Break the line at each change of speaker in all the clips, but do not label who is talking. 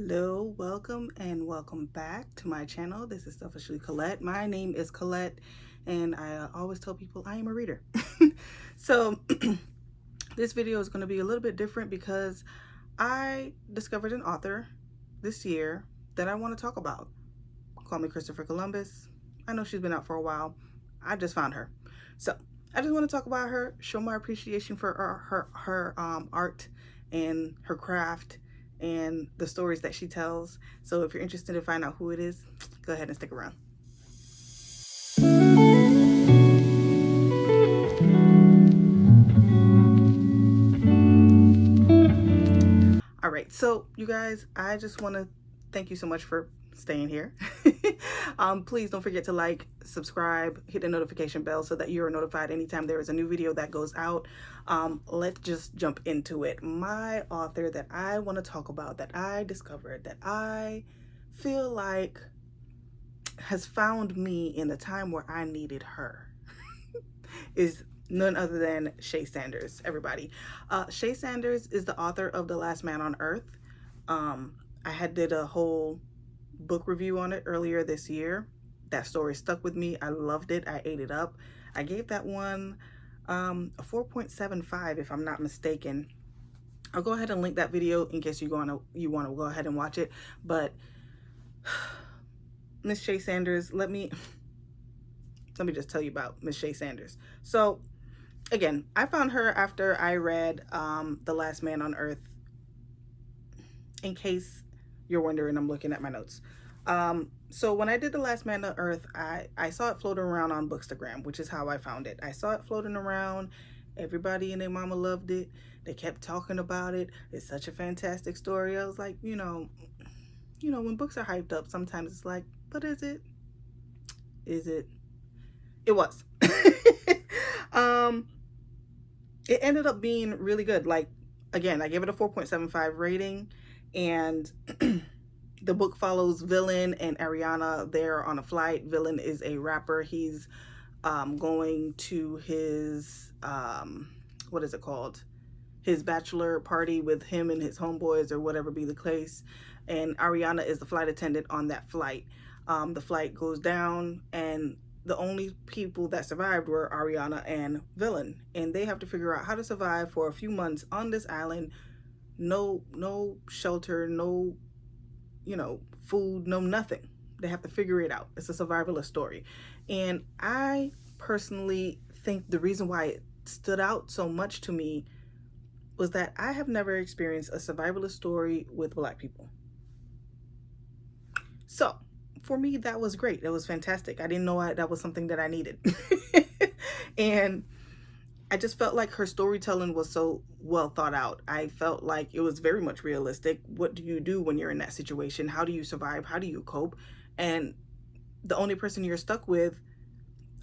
Hello, welcome and welcome back to my channel. This is Selfishly Colette. My name is Colette and I always tell people I am a reader. So this video is going to be a little bit different because I discovered an author this year that I want to talk about. Call me Christopher Columbus. I know she's been out for a while. I just found her. So I just want to talk about her, show my appreciation for her art and her craft and the stories that she tells. So if you're interested to find out who it is, go ahead and stick around. All right, so you guys, I just want to thank you so much for staying here. Please don't forget to like, subscribe, hit the notification bell so that you're notified anytime there is a new video that goes out. Let's just jump into it. My author that I want to talk about, that I discovered, that I feel like has found me in the time where I needed her is none other than Shae Sanders, everybody. Shae Sanders is the author of The Last Man on Earth. I did a whole book review on it earlier this year. That story stuck with me. I loved it. I ate it up. I gave that one a 4.75 if I'm not mistaken. I'll go ahead and link that video in case you want to go ahead and watch it. But Miss Shae Sanders, let me just tell you about Miss Shae Sanders. So again, I found her after I read The Last Man on Earth. In case you're wondering, I'm looking at my notes. So when I did The Last Man on Earth, I saw it floating around on Bookstagram, which is how I found it. I saw it floating around. Everybody and their mama loved it. They kept talking about it. It's such a fantastic story. I was like, you know, when books are hyped up, sometimes it's like, but is it? Is it? It was. It ended up being really good. Like, again, I gave it a 4.75 rating, and the book follows Villain and Ariana. They're on a flight. Villain is a rapper. He's going to his what is it called? His bachelor party with him and his homeboys or whatever be the case. And Ariana is the flight attendant on that flight. The flight goes down, and the only people that survived were Ariana and Villain, and they have to figure out how to survive for a few months on this island. No shelter, no food, no nothing. They have to figure it out. It's a survivalist story. And I personally think the reason why it stood out so much to me was that I have never experienced a survivalist story with Black people. So for me, that was great. It was fantastic. I didn't know that was something that I needed. And I just felt like her storytelling was so well thought out. I felt like it was very much realistic. What do you do when you're in that situation? How do you survive? How do you cope? And the only person you're stuck with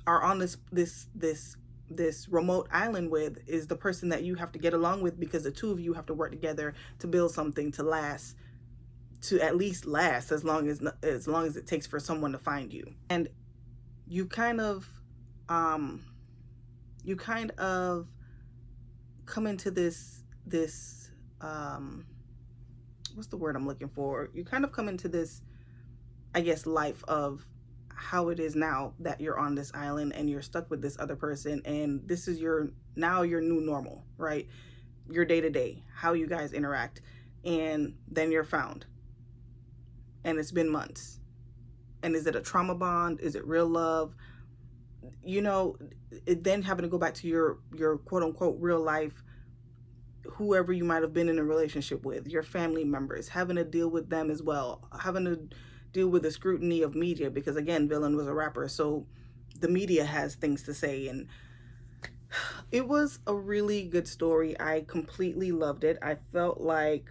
are on this remote island with is the person that you have to get along with, because the two of you have to work together to build something to last, to at least last as long as it takes for someone to find you. And you kind of come into this what's the word I'm looking for? You kind of come into this, I guess, life of how it is now that you're on this island and you're stuck with this other person, and this is your new normal, right? Your day-to-day, how you guys interact. And then you're found, and it's been months. And is it a trauma bond? Is it real love? Then having to go back to your quote-unquote real life, whoever you might have been in a relationship with, your family members, having to deal with them as well, having to deal with the scrutiny of media, because again, Villain was a rapper, so the media has things to say. And it was a really good story. I completely loved it. I felt like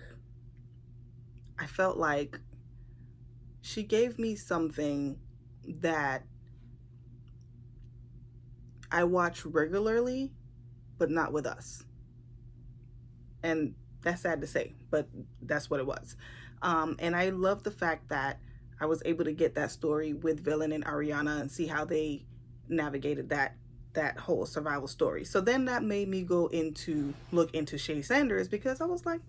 she gave me something that I watch regularly, but not with us. And that's sad to say, but that's what it was. And I love the fact that I was able to get that story with Villain and Ariana and see how they navigated that whole survival story. So then that made me go look into Shae Sanders, because I was like,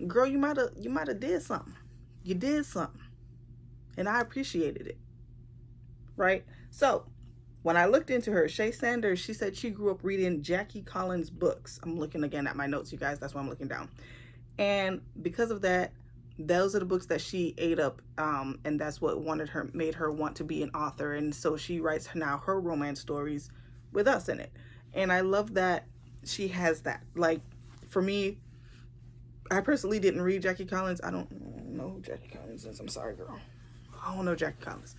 girl, you might have did something. You did something, and I appreciated it, right? So when I looked into her, Shae Sanders, she said she grew up reading Jackie Collins books. I'm looking again at my notes, you guys. That's why I'm looking down. And because of that, those are the books that she ate up, and that's what made her want to be an author. And so she writes now her romance stories with us in it. And I love that she has that. Like, for me, I personally didn't read Jackie Collins. I don't know who Jackie Collins is. I'm sorry, girl. I don't know Jackie Collins.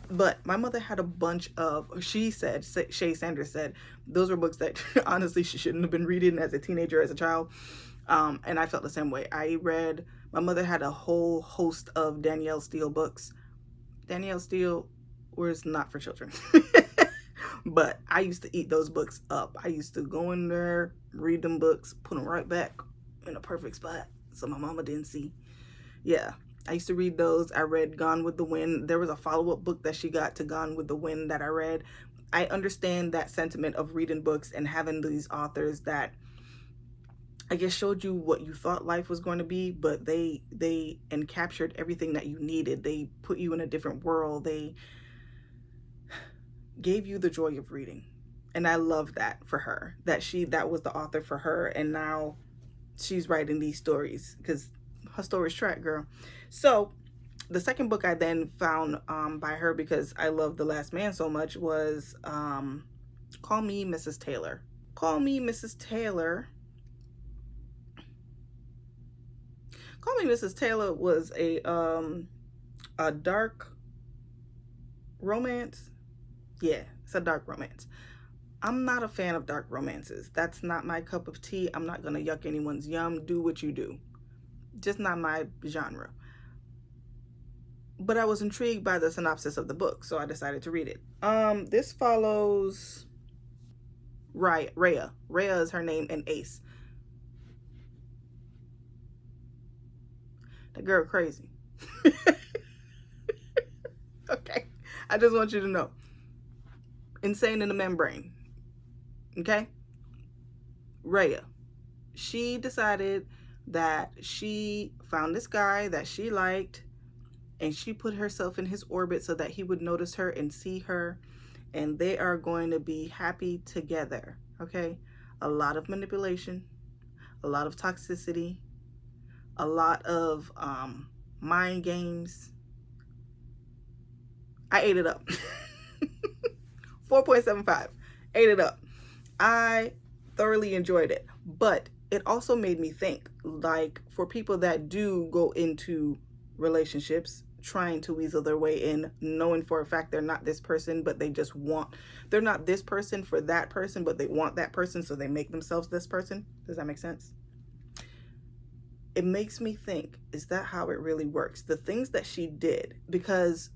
But my mother had a bunch of, she said, Shae Sanders said, those were books that honestly she shouldn't have been reading as a teenager, as a child. And I felt the same way. My mother had a whole host of Danielle Steele books. Danielle Steele was not for children. But I used to eat those books up. I used to go in there, read them books, put them right back in a perfect spot so my mama didn't see. Yeah, I used to read those. I read Gone with the Wind. There was a follow-up book that she got to Gone with the Wind that I read. I understand that sentiment of reading books and having these authors that I guess showed you what you thought life was going to be, but they and captured everything that you needed. They put you in a different world. They gave you the joy of reading. And I love that for her, that was the author for her, and now she's writing these stories because her story's track, girl. So the second book I then found by her, because I love The Last Man so much, was Call Me Mrs. Taylor. Call Me Mrs. Taylor. Call Me Mrs. Taylor was a dark romance. Yeah, it's a dark romance. I'm not a fan of dark romances. That's not my cup of tea. I'm not gonna yuck anyone's yum. Do what you do. Just not my genre. But I was intrigued by the synopsis of the book, so I decided to read it. This follows Rhea. Rhea is her name, and Ace. The girl crazy. Okay. I just want you to know. Insane in the membrane. Okay? Rhea. She decided that she found this guy that she liked, and she put herself in his orbit so that he would notice her and see her, and they are going to be happy together. Okay? A lot of manipulation, a lot of toxicity, a lot of mind games. I ate it up. 4.75. Ate it up. I thoroughly enjoyed it. But it also made me think, like, for people that do go into relationships trying to weasel their way in, knowing for a fact they're not this person, but they're not this person for that person, but they want that person, so they make themselves this person. Does that make sense? It makes me think, is that how it really works? The things that she did, because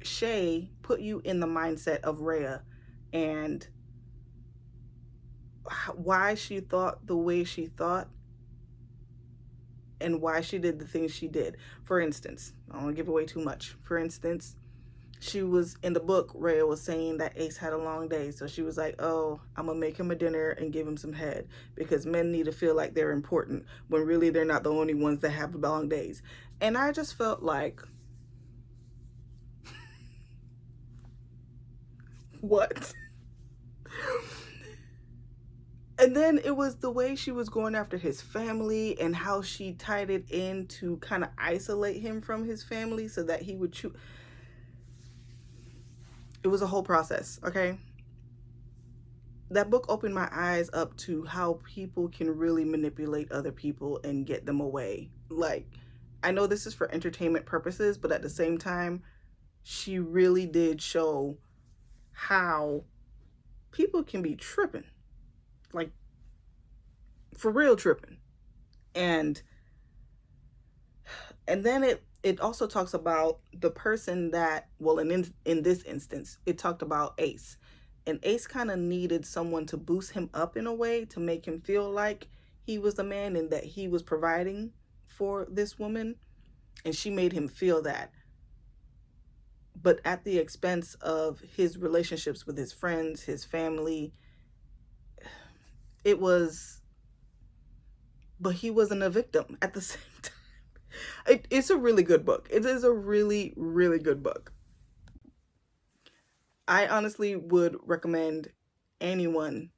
Shae put you in the mindset of Rhea and why she thought the way she thought and why she did the things she did. For instance, I don't want to give away too much. For instance, she was in the book, Rhea was saying that Ace had a long day. So she was like, oh, I'm going to make him a dinner and give him some head, because men need to feel like they're important when really they're not the only ones that have long days. And I just felt like, what? And then it was the way she was going after his family and how she tied it in to kind of isolate him from his family so that he would choose. It was a whole process, okay? That book opened my eyes up to how people can really manipulate other people and get them away. Like, I know this is for entertainment purposes, but at the same time, she really did show how people can be tripping. Like, for real tripping. And then it also talks about the person that, well, in this instance, it talked about Ace. And Ace kind of needed someone to boost him up in a way to make him feel like he was the man and that he was providing for this woman. And she made him feel that, but at the expense of his relationships with his friends, his family. It was, but he wasn't a victim at the same time. It's a really good book. It is a really, really good book. I honestly would recommend anyone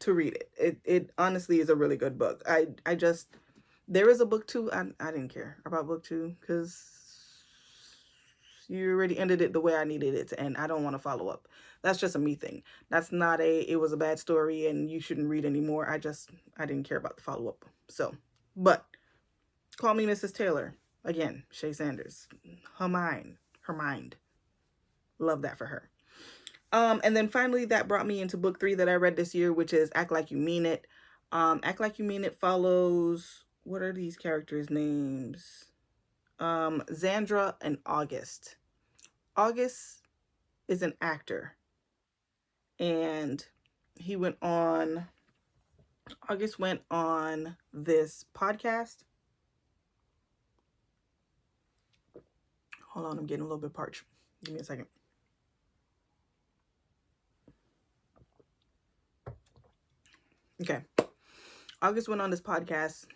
to read it. It honestly is a really good book. I just, there is a book two. I didn't care about book two because you already ended it the way I needed it to end. I don't want to follow up. That's just a me thing. That's not a it was a bad story and you shouldn't read anymore. I didn't care about the follow up. So, but Call Me Mrs. Taylor. Again, Shae Sanders. Her mind. Love that for her. And then finally, that brought me into book three that I read this year, which is Act Like You Mean It. Act Like You Mean It follows, what are these characters' names? Xandra and August. August is an actor, and he went on, August went on this podcast. Hold on, I'm getting a little bit parched. Give me a second. Okay. August went on this podcast,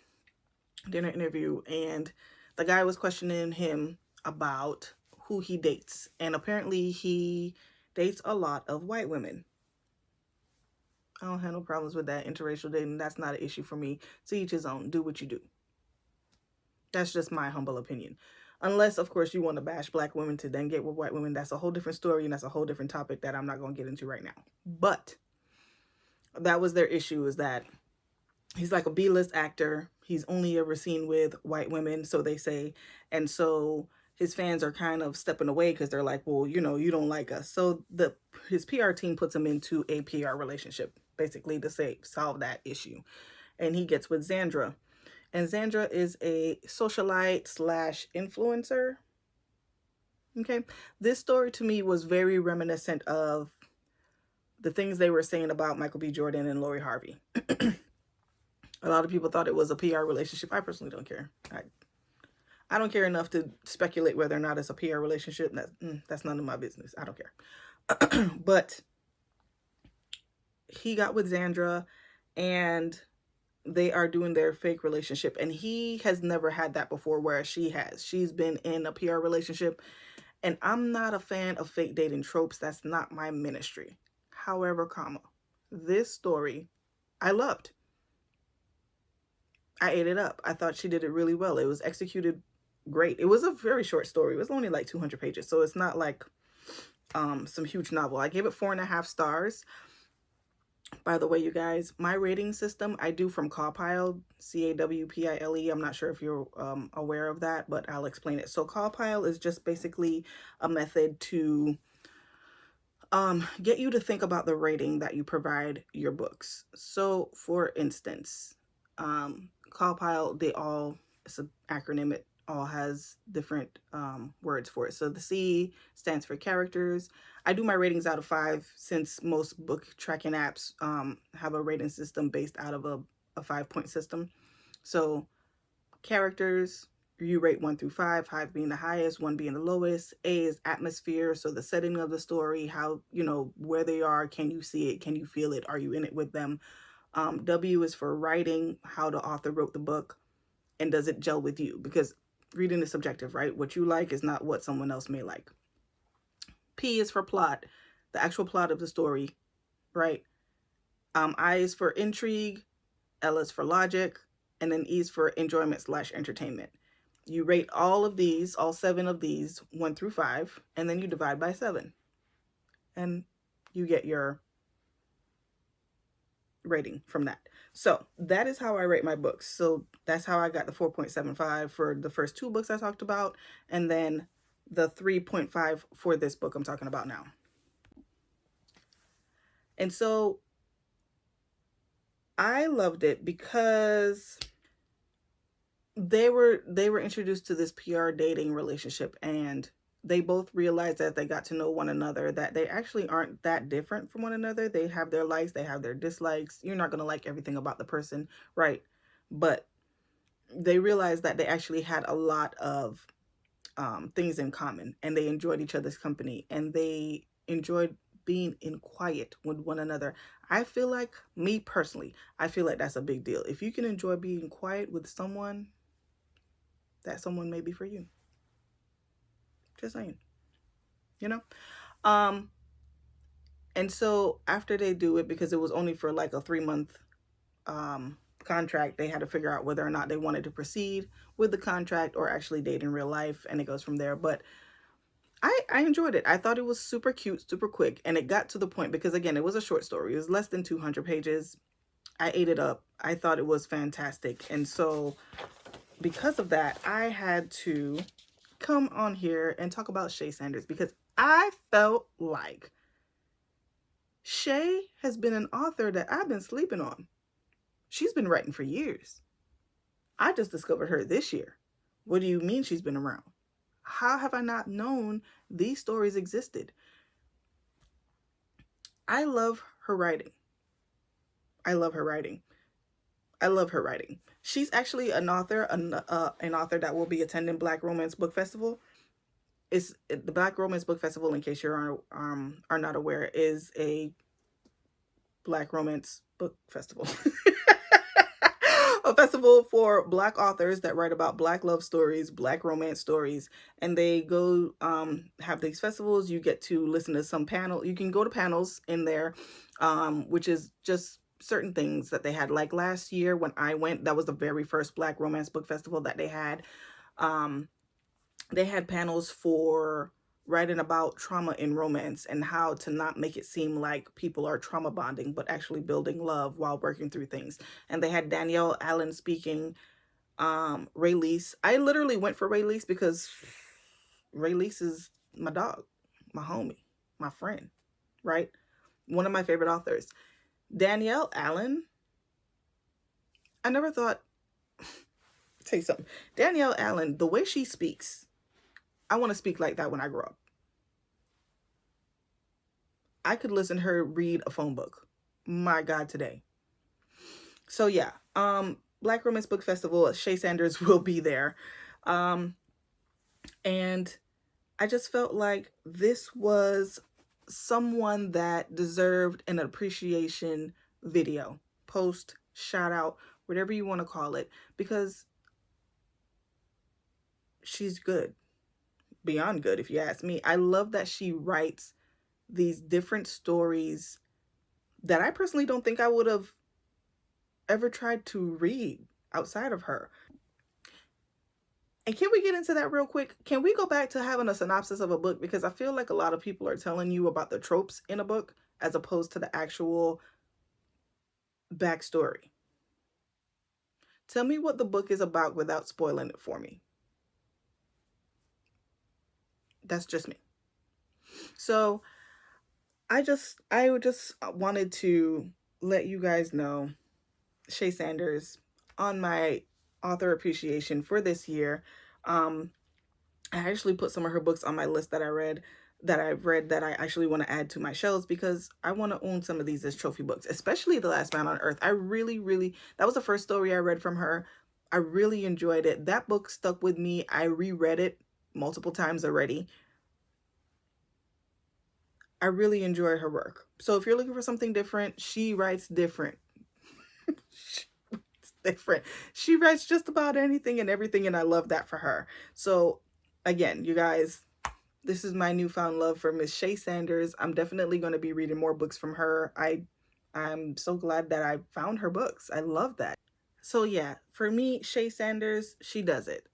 did an interview, and the guy was questioning him about who he dates. And apparently he dates a lot of white women. I don't have no problems with that. Interracial dating, that's not an issue for me. To each his own. Do what you do. That's just my humble opinion. Unless, of course, you want to bash black women to then get with white women. That's a whole different story, and that's a whole different topic that I'm not going to get into right now. But that was their issue, is that he's like a B-list actor. He's only ever seen with white women, so they say. And so his fans are kind of stepping away because they're like, well, you know, you don't like us. So his PR team puts him into a PR relationship, basically to solve that issue. And he gets with Xandra. And Xandra is a socialite slash influencer. Okay. This story to me was very reminiscent of the things they were saying about Michael B. Jordan and Lori Harvey. A lot of people thought it was a PR relationship. I personally don't care. I don't care enough to speculate whether or not it's a PR relationship. That's none of my business. I don't care. But he got with Xandra, and they are doing their fake relationship. And he has never had that before, whereas she has. She's been in a PR relationship. And I'm not a fan of fake dating tropes. That's not my ministry. However, this story I loved. I ate it up. I thought she did it really well. It was executed great. It was a very short story. It was only like 200 pages. So it's not like some huge novel. I gave it 4.5 stars. By the way, you guys, my rating system I do from Cawpile, Cawpile. I'm not sure if you're aware of that, but I'll explain it. So Cawpile is just basically a method to get you to think about the rating that you provide your books. So for instance, Cawpile, it's an acronym. It all has different words for it. So the C stands for characters. I do my ratings out of 5 since most book tracking apps have a rating system based out of a 5-point system. So characters, you rate 1 through 5, 5 being the highest, 1 being the lowest. A is atmosphere, so the setting of the story, how, where they are, can you see it, can you feel it, are you in it with them? W is for writing, how the author wrote the book, and does it gel with you? Because reading is subjective, right? What you like is not what someone else may like. P is for plot, the actual plot of the story, right? I is for intrigue, L is for logic, and then E is for enjoyment / entertainment. You rate all of these, all 7 of these, 1 through 5, and then you divide by 7. And you get your rating from that. So that is how I rate my books. So that's how I got the 4.75 for the first 2 books I talked about, and then the 3.5 for this book I'm talking about now. And so I loved it because they were introduced to this PR dating relationship, and they both realized as they got to know one another that they actually aren't that different from one another. They have their likes, they have their dislikes. You're not going to like everything about the person, right? But they realized that they actually had a lot of things in common, and they enjoyed each other's company, and they enjoyed being in quiet with one another. I feel like, me personally, I feel like that's a big deal. If you can enjoy being quiet with someone, that someone may be for you. Just saying, you know? Um, and so after they do it, because it was only for like a 3-month contract, they had to figure out whether or not they wanted to proceed with the contract or actually date in real life, and it goes from there. But I enjoyed it. I thought it was super cute, super quick, and it got to the point because, again, it was a short story. It was less than 200 pages. I ate it up. I thought it was fantastic. And so because of that, I had to come on here and talk about Shae Sanders, because I felt like Shae has been an author that I've been sleeping on. She's been writing for years. I just discovered her this year. What do you mean she's been around? How have I not known these stories existed? I love her writing. I love her writing. I love her writing. She's actually an author that will be attending Black Romance Book Festival. It's the Black Romance Book Festival, in case you are not aware, is a Black Romance Book Festival. A festival for Black authors that write about Black love stories, Black romance stories, and they go have these festivals. You get to listen to some panel. You can go to panels in there, which is just certain things that they had. Like last year when I went, that was the very first Black Romance Book Festival that they had. They had panels for writing about trauma in romance and how to not make it seem like people are trauma bonding, but actually building love while working through things. And they had Danielle Allen speaking, Ray Lease. I literally went for Ray Lease because Ray Lease is my dog, my homie, my friend, right? One of my favorite authors. Danielle Allen, I never thought, tell you something. Danielle Allen, the way she speaks, I want to speak like that when I grow up. I could listen to her read a phone book. My God, today. So yeah, Black Romance Book Festival, Shae Sanders will be there. And I just felt like this was someone that deserved an appreciation video, post, shout out, whatever you want to call it, because she's good, beyond good, if you ask me. I love that she writes these different stories that I personally don't think I would have ever tried to read outside of her. And can we get into that real quick? Can we go back to having a synopsis of a book? Because I feel like a lot of people are telling you about the tropes in a book as opposed to the actual backstory. Tell me what the book is about without spoiling it for me. That's just me. So I just wanted to let you guys know, Shae Sanders, on my author appreciation for this year. I actually put some of her books on my list that I've read that I actually want to add to my shelves, because I want to own some of these as trophy books, especially The Last Man on Earth. I really, that was the first story I read from her. I really enjoyed it. That book stuck with me. I reread it multiple times already. I really enjoy her work. So if you're looking for something different, she writes different. It's different. She writes just about anything and everything, and I love that for her. So again, you guys, this is my newfound love for Miss Shae Sanders. I'm definitely going to be reading more books from her. I'm so glad that I found her books. I love that. So yeah, for me, Shae Sanders, she does it.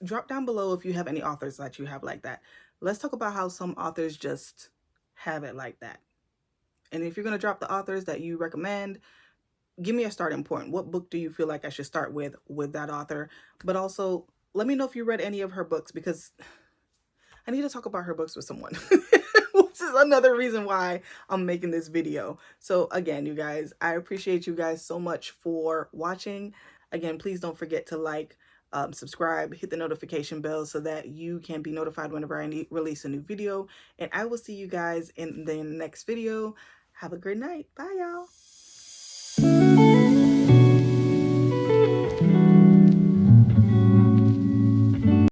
Drop down below if you have any authors that you have like that. Let's talk about how some authors just have it like that. And if you're going to drop the authors that you recommend, give me a starting point. What book do you feel like I should start with that author? But also, let me know if you read any of her books, because I need to talk about her books with someone. Which is another reason why I'm making this video. So again, you guys, I appreciate you guys so much for watching. Again, please don't forget to like, subscribe, hit the notification bell so that you can be notified whenever I release a new video. And I will see you guys in the next video. Have a great night. Bye, y'all.